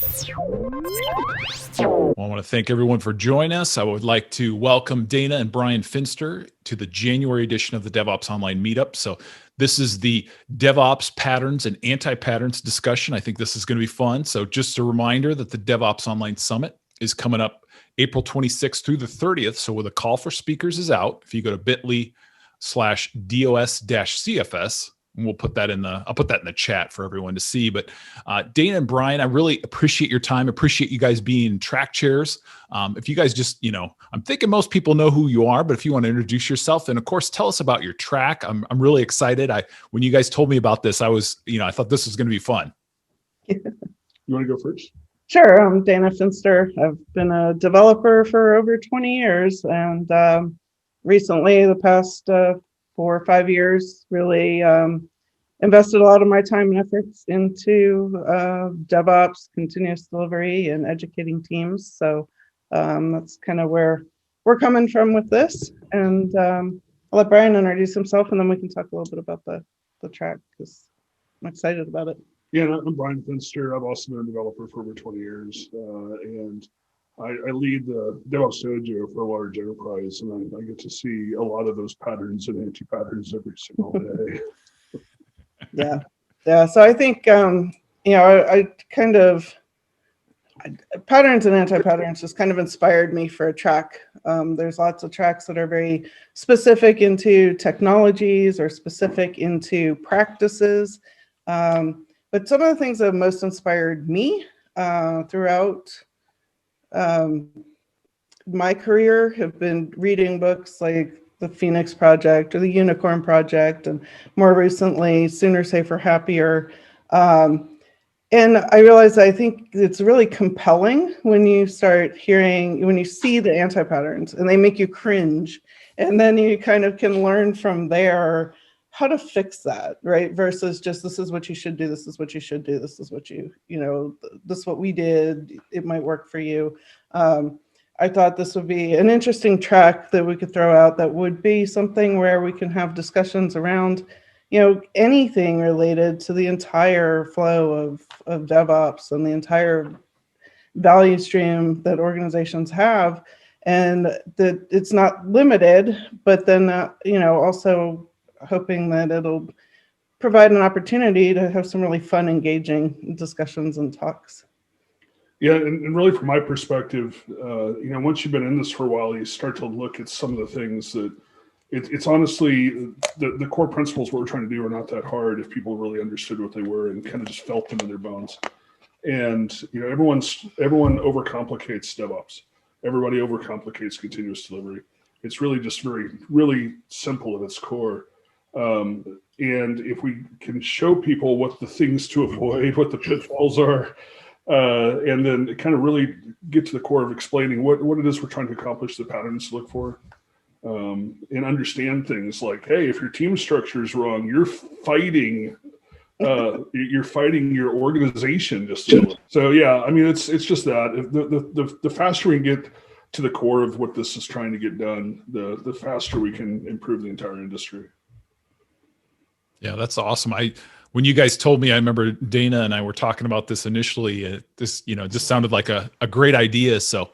Well, I want to thank everyone for joining us. I would like to welcome Dana and Bryan Finster to the January edition of the DevOps Online Meetup. So this is the DevOps patterns and anti-patterns discussion. I think this is going to be fun. So just a reminder that the DevOps Online Summit is coming up April 26th through the 30th. So with a call for speakers is out, if you go to bit.ly/DOS-CFS, and we'll put that I'll put that in the chat for everyone to see. But Dana and Bryan, I really appreciate your time. Appreciate you guys being track chairs. If you guys just, I'm thinking most people know who you are, but if you want to introduce yourself, and of course, tell us about your track. I'm really excited. When you guys told me about this, I thought this was going to be fun. You want to go first? Sure. I'm Dana Finster. I've been a developer for over 20 years, and recently, the past 4 or 5 years, really invested a lot of my time and efforts into DevOps, continuous delivery, and educating teams. So that's kind of where we're coming from with this. And I'll let Bryan introduce himself, and then we can talk a little bit about the track, because I'm excited about it. Yeah, I'm Bryan Finster. I've also been a developer for over 20 years, and I lead the DevOps Dojo for a large enterprise, and I get to see a lot of those patterns and anti-patterns every single day. Yeah. So I think, I kind of, patterns and anti-patterns just kind of inspired me for a track. There's lots of tracks that are very specific into technologies or specific into practices. But some of the things that most inspired me throughout my career have been reading books like the Phoenix Project or the Unicorn Project, and more recently, Sooner, Safer, Happier. And I realized I think it's really compelling when you start when you see the anti-patterns and they make you cringe. And then you kind of can learn from there how to fix that, right? Versus just, this is what you should do, this is what you should do, this is what this is what we did, it might work for you. I thought this would be an interesting track that we could throw out that would be something where we can have discussions around, anything related to the entire flow of DevOps and the entire value stream that organizations have, and that it's not limited, but then, also hoping that it'll provide an opportunity to have some really fun, engaging discussions and talks. Yeah, and really from my perspective, once you've been in this for a while, you start to look at some of the things that it's honestly, the core principles what we're trying to do are not that hard if people really understood what they were and kind of just felt them in their bones. And, everyone overcomplicates DevOps. Everybody overcomplicates continuous delivery. It's really just really simple at its core. And if we can show people what the things to avoid, what the pitfalls are, and then kind of really get to the core of explaining what it is we're trying to accomplish, the patterns to look for, and understand things like, hey, if your team structure is wrong, you're fighting your organization just a little. So yeah, I mean, it's just that the faster we get to the core of what this is trying to get done, the faster we can improve the entire industry. Yeah, that's awesome. When you guys told me, I remember Dana and I were talking about this initially. This, just sounded like a great idea. So